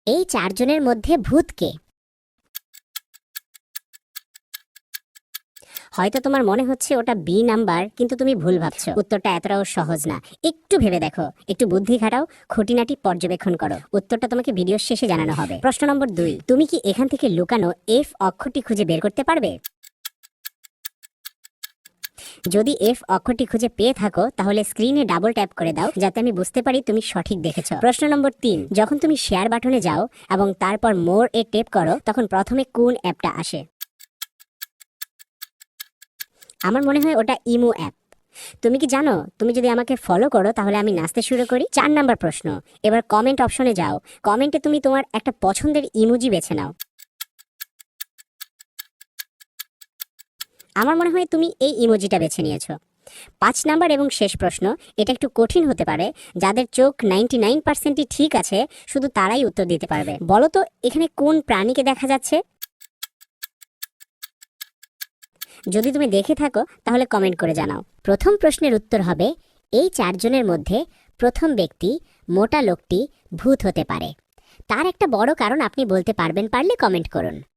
এই চারজনের মধ্যে ভূত কে? হয়তো তোমার মনে হচ্ছে ওটা বি নাম্বার, কিন্তু তুমি ভুল ভাবছো। উত্তরটা এতটাও সহজ না। একটু ভেবে দেখো, একটু বুদ্ধি খাটাও, খুঁটিনাটি পর্যবেক্ষণ করো। উত্তরটা তোমাকে ভিডিওর শেষে জানানো হবে। প্রশ্ন নম্বর 2, তুমি কি এখান থেকে লুকানো এফ অক্ষরটি খুঁজে বের করতে পারবে? যদি এফ অক্ষরটি খুঁজে পেয়ে থাকো তাহলে স্ক্রিনে ডাবল ট্যাপ করে দাও, যাতে আমি বুঝতে পারি তুমি সঠিক দেখেছো। প্রশ্ন নম্বর 3, যখন তুমি শেয়ার বাটনে যাও এবং তারপর মোর এ ট্যাপ করো, তখন প্রথমে কোন অ্যাপটা আসে? আমার মনে হয় ওটা ইমো অ্যাপ। তুমি কি জানো, তুমি যদি আমাকে ফলো করো তাহলে আমি নাচতে শুরু করি? 4 নাম্বার প্রশ্ন, এবার কমেন্ট অপশনে যাও। কমেন্টে তুমি তোমার একটা পছন্দের ইমোজি বেছে নাও। আমার মনে হয় তুমি এই ইমোজিটা বেছে নিয়েছো। 5 নাম্বার এবং শেষ প্রশ্ন, এটা একটু কঠিন হতে পারে। যাদের চোখ 99%ই ঠিক আছে, শুধু তারাই উত্তর দিতে পারবে। বলো তো, এখানে কোন প্রাণীকে দেখা যাচ্ছে? যদি তুমি দেখে থাকো তাহলে কমেন্ট করে জানাও। প্রথম প্রশ্নের উত্তর হবে, এই চারজনের মধ্যে প্রথম ব্যক্তি মোটা লোকটি ভূত হতে পারে। তার একটা বড় কারণ আপনি বলতে পারবেন, পারলে কমেন্ট করুন।